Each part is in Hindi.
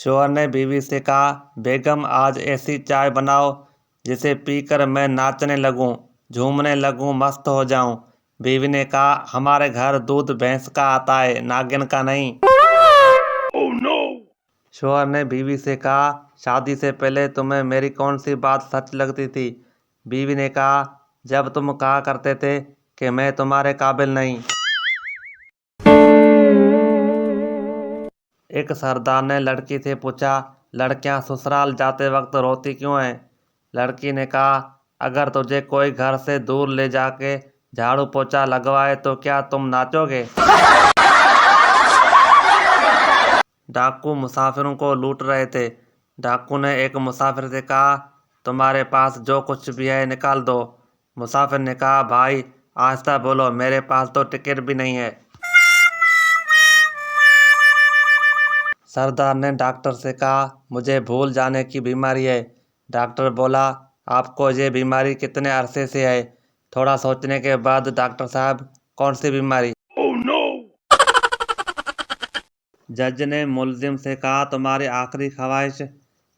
शोहर ने बीवी से कहा, बेगम आज ऐसी चाय बनाओ जिसे पीकर मैं नाचने लगूं, झूमने लगूं, मस्त हो जाऊं। बीवी ने कहा, हमारे घर दूध भैंस का आता है, नागिन का नहीं। Oh no! शोहर ने बीवी से कहा, शादी से पहले तुम्हें मेरी कौन सी बात सच लगती थी? बीवी ने कहा, जब तुम कहा करते थे कि मैं तुम्हारे काबिल नहीं। एक सरदार ने लड़की से पूछा, लड़कियां ससुराल जाते वक्त रोती क्यों हैं? लड़की ने कहा, अगर तुझे कोई घर से दूर ले जाके झाड़ू पोछा लगवाए तो क्या तुम नाचोगे? डाकू मुसाफिरों को लूट रहे थे। डाकू ने एक मुसाफिर से कहा, तुम्हारे पास जो कुछ भी है निकाल दो। मुसाफिर ने कहा, भाई आहिस्ता बोलो, मेरे पास तो टिकट भी नहीं है। सरदार ने डॉक्टर से कहा, मुझे भूल जाने की बीमारी है। डॉक्टर बोला, आपको ये बीमारी कितने अरसे से है? थोड़ा सोचने के बाद डॉक्टर साहब, कौन सी बीमारी? Oh no! जज ने मुलजिम से कहा, तुम्हारी आखिरी ख्वाहिश?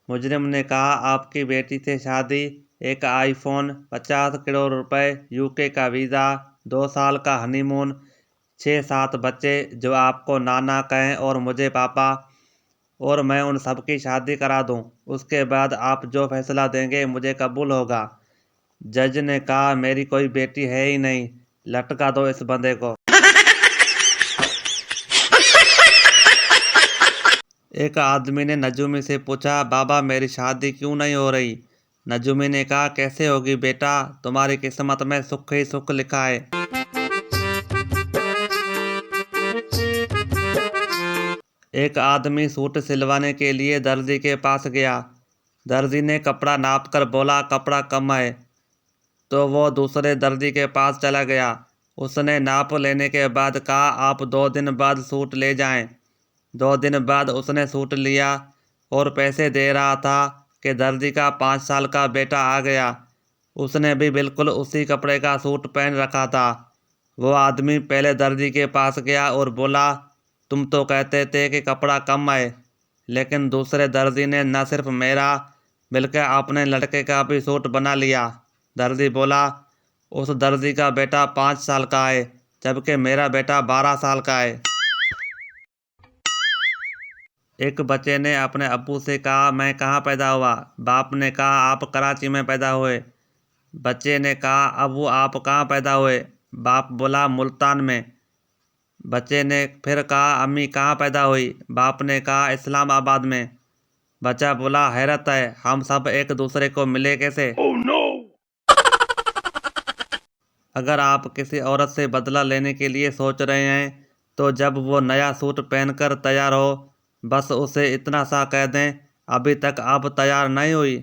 मुजरिम ने कहा, आपकी बेटी से शादी, एक आईफोन, 50 करोड़ रुपए, यूके का वीज़ा, 2 साल का हनीमून, 6-7 बच्चे जो आपको नाना कहें और मुझे पापा, और मैं उन सबकी शादी करा दूं। उसके बाद आप जो फैसला देंगे मुझे कबूल होगा। जज ने कहा, मेरी कोई बेटी है ही नहीं, लटका दो इस बंदे को। एक आदमी ने नजूमी से पूछा, बाबा मेरी शादी क्यों नहीं हो रही? नजूमी ने कहा, कैसे होगी बेटा, तुम्हारी किस्मत में सुख ही सुख लिखा है। एक आदमी सूट सिलवाने के लिए दर्जी के पास गया। दर्जी ने कपड़ा नाप कर बोला, कपड़ा कम है। तो वो दूसरे दर्जी के पास चला गया। उसने नाप लेने के बाद कहा, आप 2 दिन बाद सूट ले जाएं। 2 दिन बाद उसने सूट लिया और पैसे दे रहा था कि दर्जी का 5 साल का बेटा आ गया। उसने भी बिल्कुल उसी कपड़े का सूट पहन रखा था। वो आदमी पहले दर्जी के पास गया और बोला, तुम तो कहते थे कि कपड़ा कम है, लेकिन दूसरे दर्जी ने न सिर्फ मेरा बल्कि अपने लड़के का भी सूट बना लिया। दर्जी बोला, उस दर्जी का बेटा 5 साल का है, जबकि मेरा बेटा 12 साल का है। एक बच्चे ने अपने अब्बू से कहा, मैं कहाँ पैदा हुआ? बाप ने कहा, आप कराची में पैदा हुए। बच्चे ने कहा, अब्बू आप कहाँ पैदा हुए? बाप बोला, मुल्तान में। बच्चे ने फिर कहा, अम्मी कहाँ पैदा हुई? बाप ने कहा, इस्लामाबाद में। बच्चा बोला, हैरत है, हम सब एक दूसरे को मिले कैसे? Oh no! अगर आप किसी औरत से बदला लेने के लिए सोच रहे हैं तो जब वो नया सूट पहनकर तैयार हो, बस उसे इतना सा कह दें, अभी तक आप तैयार नहीं हुई।